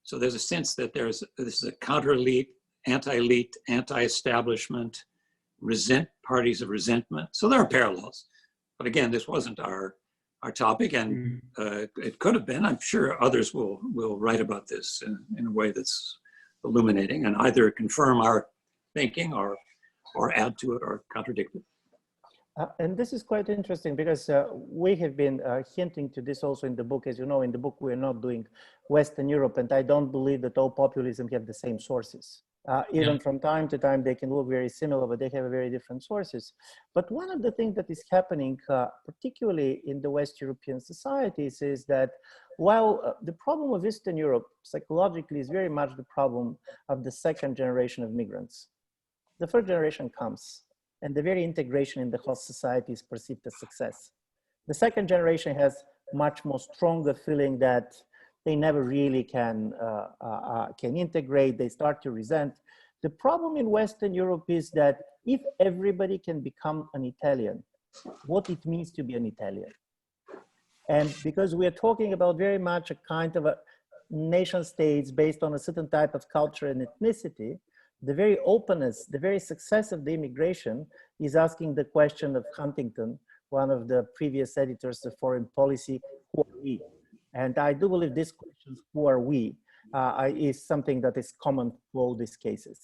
So there's a sense that this is a counter-elite, anti-elite, anti-establishment, parties of resentment. So there are parallels. But again, this wasn't our topic, and it could have been. I'm sure others will write about this in a way that's illuminating and either confirm our thinking or add to it or contradict it. And this is quite interesting because we have been hinting to this also in the book. As you know, in the book, we're not doing Western Europe, and I don't believe that all populism have the same sources. Even from time to time, they can look very similar, but they have very different sources. But one of the things that is happening, particularly in the West European societies, is that while the problem of Eastern Europe psychologically is very much the problem of the second generation of migrants, the first generation comes, and the very integration in the host society is perceived as success. The second generation has much more stronger feeling that they never really can integrate, they start to resent. The problem in Western Europe is that if everybody can become an Italian, what it means to be an Italian. And because we are talking about very much a kind of a nation states based on a certain type of culture and ethnicity, the very openness, the very success of the immigration is asking the question of Huntington, one of the previous editors of Foreign Policy, who are we? And I do believe this question, who are we, is something that is common to all these cases.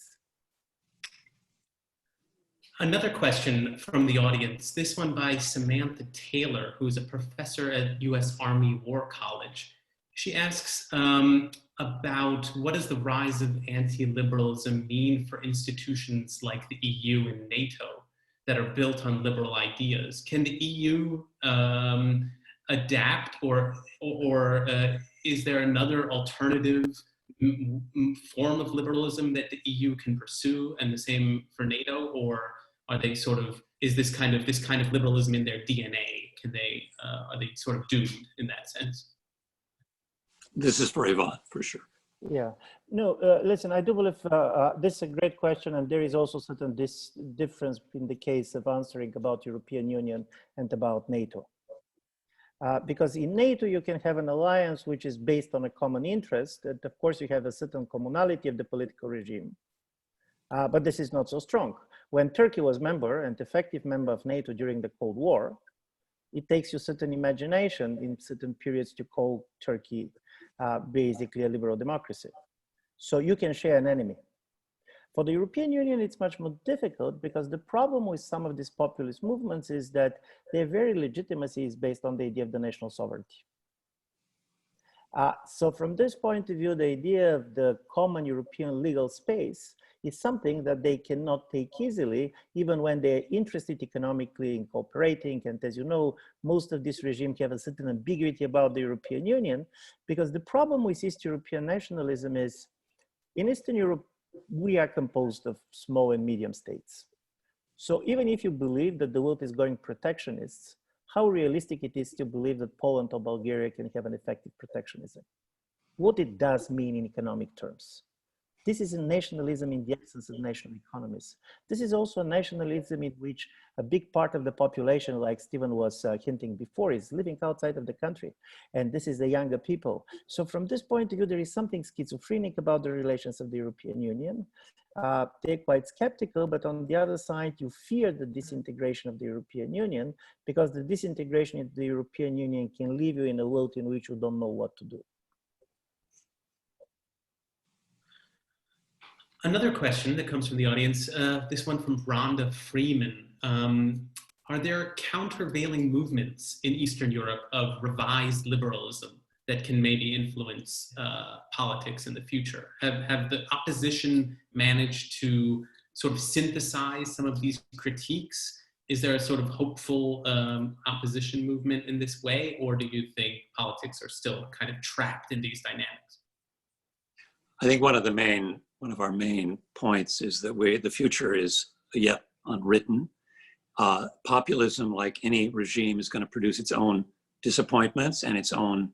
Another question from the audience, this one by Samantha Taylor, who's a professor at US Army War College. She asks about what does the rise of anti-liberalism mean for institutions like the EU and NATO that are built on liberal ideas? Can the EU adapt, or is there another alternative form of liberalism that the EU can pursue, and the same for NATO, or are they sort of, is this kind of liberalism in their DNA? Can they are they sort of doomed in that sense? This is for Ivan, for sure. Yeah, no, listen, I do believe this is a great question, and there is also certain difference in the case of answering about European Union and about NATO. Because in NATO, you can have an alliance which is based on a common interest, and of course you have a certain commonality of the political regime, but this is not so strong. When Turkey was member and effective member of NATO during the Cold War, it takes you certain imagination in certain periods to call Turkey basically a liberal democracy. So you can share an enemy. For the European Union, it's much more difficult because the problem with some of these populist movements is that their very legitimacy is based on the idea of the national sovereignty. So from this point of view, the idea of the common European legal space is something that they cannot take easily, even when they're interested economically in cooperating. And as you know, most of these regimes have a certain ambiguity about the European Union, because the problem with East European nationalism is, in Eastern Europe, we are composed of small and medium states. So even if you believe that the world is going protectionist, how realistic it is to believe that Poland or Bulgaria can have an effective protectionism. What it does mean in economic terms. This is a nationalism in the essence of national economies. This is also a nationalism in which a big part of the population, like Stephen was hinting before, is living outside of the country. And this is the younger people. So from this point of view, there is something schizophrenic about the relations of the European Union. They're quite skeptical, but on the other side, you fear the disintegration of the European Union, because the disintegration of the European Union can leave you in a world in which you don't know what to do. Another question that comes from the audience, this one from Rhonda Freeman. Are there countervailing movements in Eastern Europe of revised liberalism that can maybe influence politics in the future? Have the opposition managed to sort of synthesize some of these critiques? Is there a sort of hopeful opposition movement in this way, or do you think politics are still kind of trapped in these dynamics? I think one of our main points is that the future is yet unwritten. Populism, like any regime, is going to produce its own disappointments and its own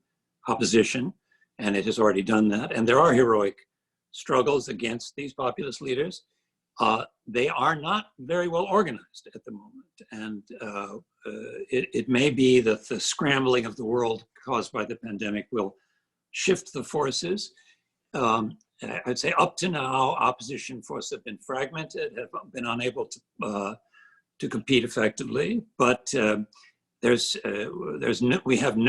opposition, and it has already done that. And there are heroic struggles against these populist leaders. They are not very well organized at the moment, and it may be that the scrambling of the world caused by the pandemic will shift the forces. I'd say up to now, opposition forces have been fragmented, have been unable to compete effectively. But we have in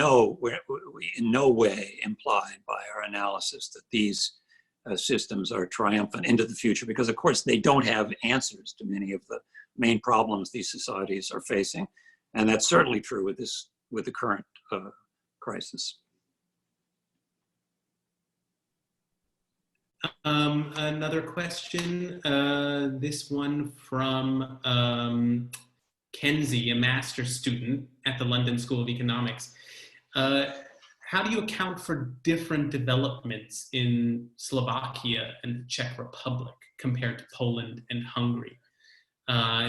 no way implied by our analysis that these systems are triumphant into the future, because of course they don't have answers to many of the main problems these societies are facing, and that's certainly true with the current crisis. Another question, this one from Kenzie, a master's student at the London School of Economics. How do you account for different developments in Slovakia and the Czech Republic compared to Poland and Hungary?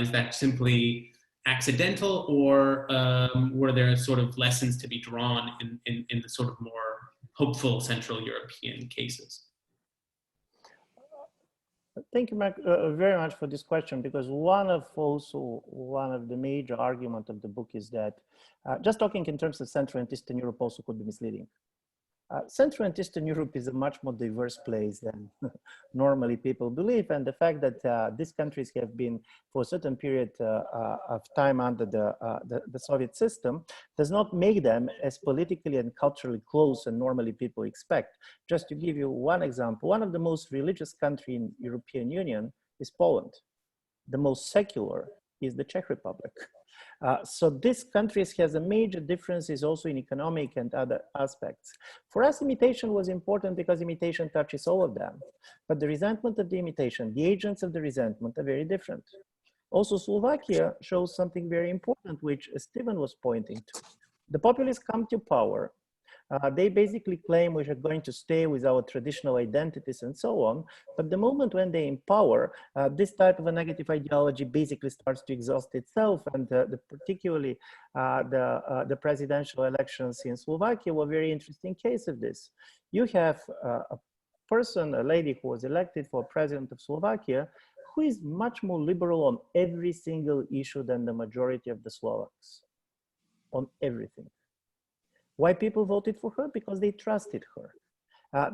Is that simply accidental, or were there sort of lessons to be drawn in the sort of more hopeful Central European cases? Thank you, Mark, very much for this question, because one of the major arguments of the book is that just talking in terms of Central and Eastern Europe also could be misleading. Central and Eastern Europe is a much more diverse place than normally people believe, and the fact that these countries have been for a certain period of time under the Soviet system does not make them as politically and culturally close as normally people expect. Just to give you one example, one of the most religious countries in European Union is Poland. The most secular is the Czech Republic. So this country has a major differences also in economic and other aspects. For us, imitation was important because imitation touches all of them. But the resentment of the imitation, the agents of the resentment are very different. Also, Slovakia shows something very important, which Stephen was pointing to. The populists come to power. They basically claim we are going to stay with our traditional identities and so on. But the moment when they empower, this type of a negative ideology basically starts to exhaust itself. And particularly the presidential elections in Slovakia were a very interesting case of this. You have a lady who was elected for president of Slovakia, who is much more liberal on every single issue than the majority of the Slovaks, on everything. Why people voted for her? Because they trusted her.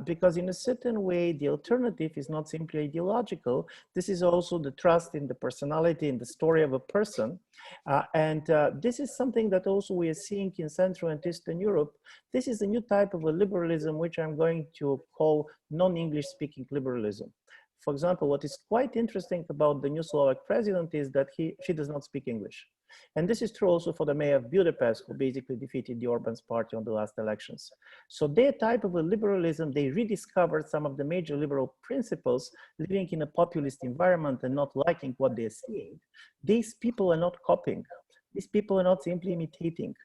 Because in a certain way, the alternative is not simply ideological. This is also the trust in the personality, in the story of a person. And this is something that also we are seeing in Central and Eastern Europe. This is a new type of a liberalism, which I'm going to call non-English speaking liberalism. For example, what is quite interesting about the new Slovak president is that she does not speak English. And this is true also for the mayor of Budapest, who basically defeated the Orban's party on the last elections. So their type of a liberalism, they rediscovered some of the major liberal principles, living in a populist environment and not liking what they're seeing. These people are not copying. These people are not simply imitating.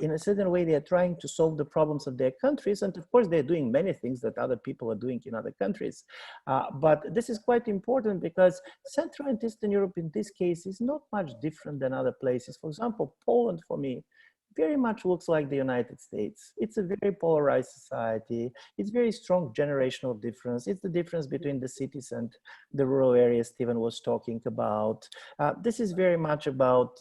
In a certain way, they are trying to solve the problems of their countries. And of course, they're doing many things that other people are doing in other countries. But this is quite important because Central and Eastern Europe in this case is not much different than other places. For example, Poland, for me, very much looks like the United States. It's a very polarized society. It's very strong generational difference. It's the difference between the cities and the rural areas Stephen was talking about. This is very much about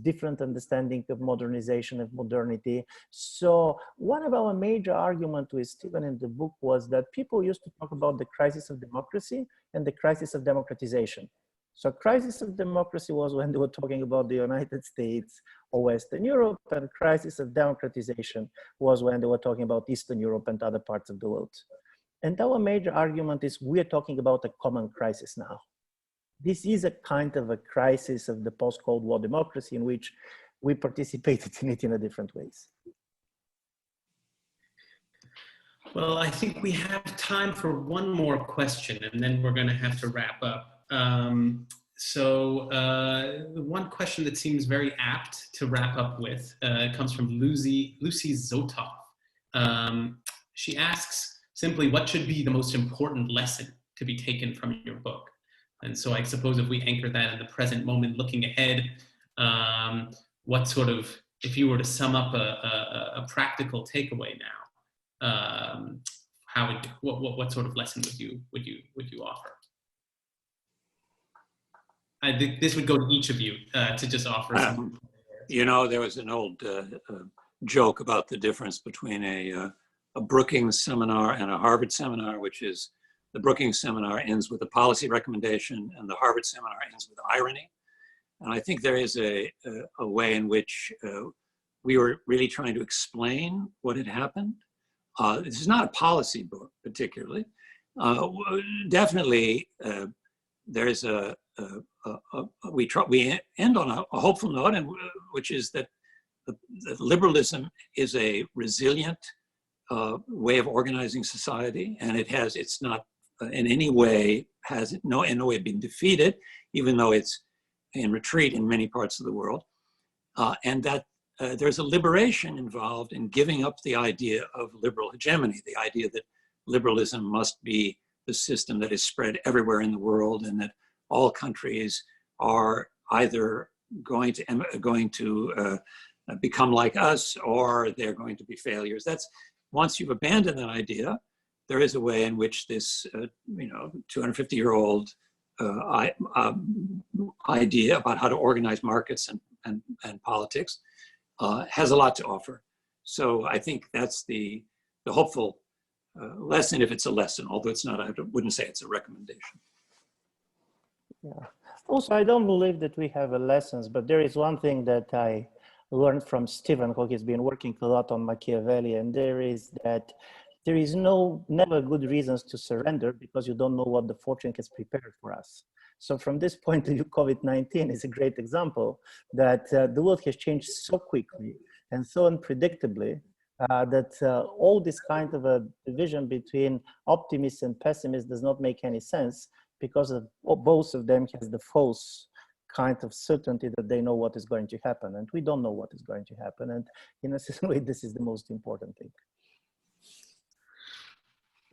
different understanding of modernization, of modernity. So one of our major arguments with Stephen in the book was that people used to talk about the crisis of democracy and the crisis of democratization. So crisis of democracy was when they were talking about the United States or Western Europe, and crisis of democratization was when they were talking about Eastern Europe and other parts of the world. And our major argument is we're talking about a common crisis now. This is a kind of a crisis of the post-Cold War democracy in which we participated in it in a different ways. Well, I think we have time for one more question, and then we're going to have to wrap up. The one question that seems very apt to wrap up with comes from Lucy Zotov. She asks simply, what should be the most important lesson to be taken from your book? And so I suppose if we anchor that in the present moment, looking ahead, what sort of, if you were to sum up a practical takeaway now, what sort of lesson would you offer? I think this would go to each of you to just offer some. You know, there was an old joke about the difference between a Brookings seminar and a Harvard seminar, which is the Brookings seminar ends with a policy recommendation and the Harvard seminar ends with irony. And I think there is a way in which we were really trying to explain what had happened. This is not a policy book particularly. Definitely, there's we end on a hopeful note, and which is that the liberalism is a resilient way of organizing society, and it's not in any way in no way been defeated, even though it's in retreat in many parts of the world, and that there's a liberation involved in giving up the idea of liberal hegemony, the idea that liberalism must be the system that is spread everywhere in the world, and that all countries are either going to become like us, or they're going to be failures. That's, once you've abandoned that idea, there is a way in which this 250-year-old idea about how to organize markets and politics has a lot to offer. So I think that's the hopeful lesson, if it's a lesson, although it's not, I wouldn't say it's a recommendation. Yeah. Also, I don't believe that we have lessons, but there is one thing that I learned from Stephen, who has been working a lot on Machiavelli, and there is never good reasons to surrender, because you don't know what the fortune has prepared for us. So from this point of view, COVID-19 is a great example that the world has changed so quickly and so unpredictably that all this kind of a division between optimists and pessimists does not make any sense, because both of them has the false kind of certainty that they know what is going to happen, and we don't know what is going to happen. And in a certain way, this is the most important thing.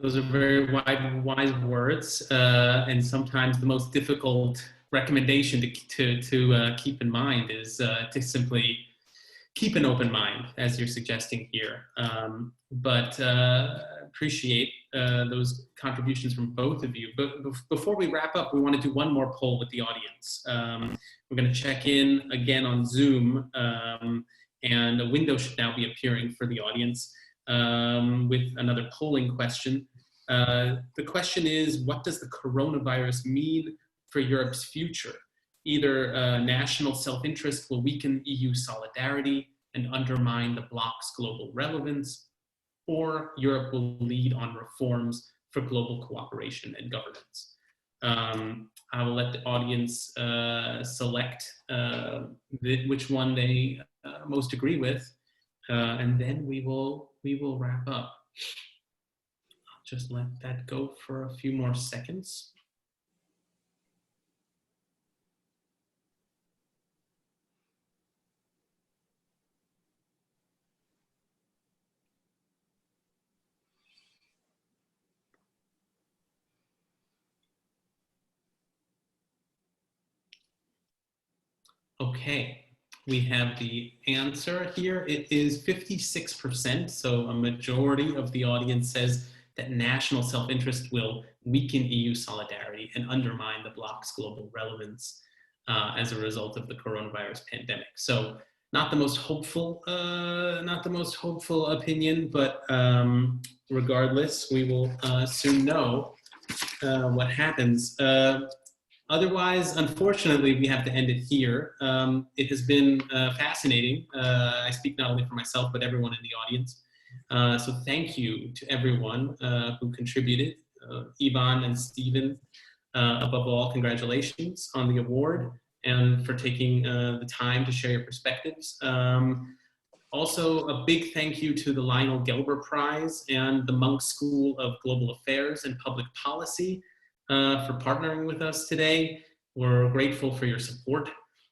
Those are very wise words, and sometimes the most difficult recommendation to keep in mind is to simply keep an open mind, as you're suggesting here. But appreciate those contributions from both of you. But before we wrap up, we want to do one more poll with the audience. We're going to check in again on Zoom, and a window should now be appearing for the audience with another polling question. The question is, what does the coronavirus mean for Europe's future? Either national self-interest will weaken EU solidarity and undermine the bloc's global relevance, or Europe will lead on reforms for global cooperation and governance. I will let the audience select which one they most agree with, and then we will wrap up. I'll just let that go for a few more seconds. Okay, we have the answer here. It is 56%, so a majority of the audience says that national self-interest will weaken EU solidarity and undermine the bloc's global relevance as a result of the coronavirus pandemic. So not the most hopeful opinion, but regardless, we will soon know what happens. Otherwise, unfortunately, we have to end it here. It has been fascinating. I speak not only for myself, but everyone in the audience. So thank you to everyone who contributed. Ivan and Stephen, above all, congratulations on the award and for taking the time to share your perspectives. Also, a big thank you to the Lionel Gelber Prize and the Munk School of Global Affairs and Public Policy for partnering with us today. We're grateful for your support